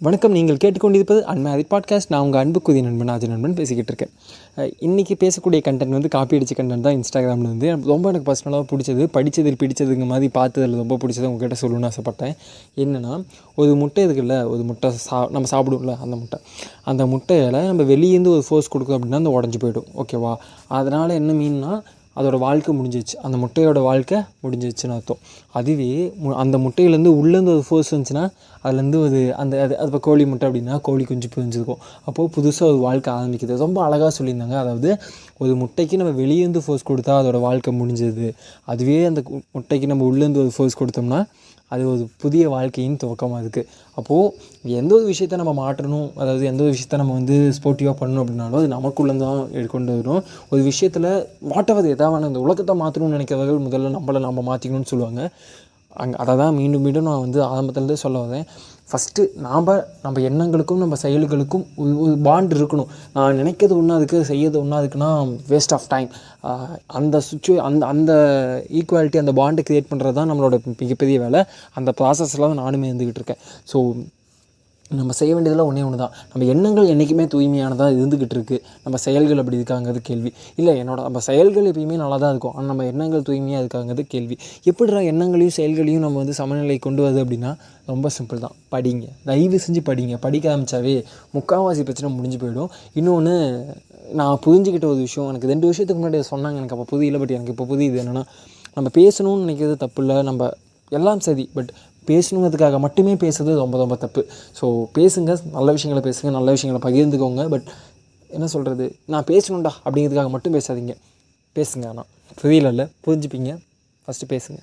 வணக்கம். நீங்கள் கேட்டுக்கொண்டிருப்பது அன்மேரிட் பாட்காஸ்ட். நான் உங்கள் அன்புக்குரிய நண்பன் நண்பன் பேசிக்கிட்டு இருக்கேன். இன்றைக்கி பேசக்கூடிய கண்டென்ட் வந்து காப்பி அடித்த கண்டென்ட் தான். இன்ஸ்டாகிராமில் வந்து எனக்கு பர்சனலாக பிடிச்சது, படித்ததில் பிடிச்சதுங்க மாதிரி பார்த்ததில் ரொம்ப பிடிச்சது உங்கள்கிட்ட சொல்லணும்னு ஆசைப்பட்டேன். என்னென்னா, ஒரு முட்டை இருக்குல்ல, ஒரு முட்டை நம்ம சாப்பிடுவோம்ல, அந்த முட்டையில் நம்ம வெளியேருந்து ஒரு ஃபோர்ஸ் கொடுக்கும் அப்படின்னா அந்த உடஞ்சி போய்டும். ஓகேவா? அதனால் என்ன மீன்னா அதோடய வாழ்க்கை முடிஞ்சிச்சு, அந்த முட்டையோட வாழ்க்கை முடிஞ்சிச்சுன்னு அர்த்தம். அதுவே அந்த முட்டையிலேருந்து உள்ளேருந்து ஒரு ஃபோர்ஸ் வந்துச்சுன்னா அதுலேருந்து அது இப்போ கோழி முட்டை அப்படின்னா கோழி குஞ்சு புரிஞ்சிருக்கும். அப்போது புதுசாக ஒரு வாழ்க்கை ஆரம்பிக்குது. ரொம்ப அழகாக சொல்லியிருந்தாங்க. அதாவது ஒரு முட்டைக்கு நம்ம வெளியேருந்து ஃபோர்ஸ் கொடுத்தா அதோடய வாழ்க்கை முடிஞ்சது. அதுவே அந்த முட்டைக்கு நம்ம உள்ளேருந்து ஒரு ஃபோர்ஸ் கொடுத்தோம்னா அது ஒரு புதிய வாழ்க்கையின் துவக்கமாக இருக்குது. அப்போது எந்த ஒரு விஷயத்த நம்ம மாற்றணும், அதாவது எந்த ஒரு விஷயத்த நம்ம வந்து ஸ்போர்ட்டிவாக பண்ணணும் அப்படின்னாலும் அது நமக்குள்ளே தான் எடுத்துக்கொண்டு வரும். ஒரு விஷயத்தில் மாற்றுவது எதாவது இந்த உலகத்தை மாற்றணும்னு நினைக்கிறவர்கள் முதல்ல நம்ம மாற்றிக்கணும்னு சொல்லுவாங்க. அதை தான் மீண்டும் மீண்டும் நான் வந்து ஆரம்பத்துலேருந்தே சொல்ல வரேன். ஃபஸ்ட்டு நம்ம எண்ணங்களுக்கும் நம்ம செயல்களுக்கும் ஒரு பாண்ட் இருக்கணும். நான் நினைக்கிறது ஒன்றா இருக்குது, செய்யறது ஒன்றா இருக்குன்னா வேஸ்ட் ஆஃப் டைம். அந்த ஈக்குவாலிட்டி, அந்த பாண்டை க்ரியேட் பண்ணுறது தான் நம்மளோட மிகப்பெரிய வேலை. அந்த ப்ராசஸில் தான் நானுமே இருந்துக்கிட்டு இருக்கேன். ஸோ நம்ம செய்ய வேண்டியதெல்லாம் ஒன்று தான். நம்ம எண்ணங்கள் என்றைக்குமே தூய்மையானதாக இருந்துக்கிட்டு இருக்குது. நம்ம செயல்கள் அப்படி இருக்காங்கிறது கேள்வி இல்லை. நம்ம செயல்கள் எப்பயுமே நல்லா தான் இருக்கும், ஆனால் நம்ம எண்ணங்கள் தூய்மையாக இருக்காங்கிறது கேள்வி. எப்படிடா எண்ணங்களையும் செயல்களையும் நம்ம வந்து சமநிலை கொண்டு வருது அப்படின்னா ரொம்ப சிம்பிள் தான். படிங்க, தயவு செஞ்சு படிங்க. படிக்க ஆரம்பித்தாவே முக்கால்வாசி பிரச்சனை முடிஞ்சு போயிடும். இன்னொன்று நான் புரிஞ்சுக்கிட்ட ஒரு விஷயம், எனக்கு 2 விஷயத்துக்கு முன்னாடி சொன்னாங்க, எனக்கு அப்போ புரியல, பட் எனக்கு இப்போ புரியுது. என்னென்னா, நம்ம பேசணும்னு நினைக்கிறது தப்பு இல்லை, நம்ம எல்லாம் சரி, பட் பேசணுங்கிறதுக்காக மட்டுமே பேசுறது ரொம்ப ரொம்ப தப்பு. ஸோ பேசுங்க, நல்ல விஷயங்களை பேசுங்க, நல்ல விஷயங்களை பகிர்ந்துக்கோங்க. பட் என்ன சொல்கிறது, நான் பேசணும்டா அப்படிங்கிறதுக்காக மட்டும் பேசாதீங்க. பேசுங்க, ஆனால் புரியல, புரிஞ்சுப்பீங்க. ஃபஸ்ட்டு பேசுங்க.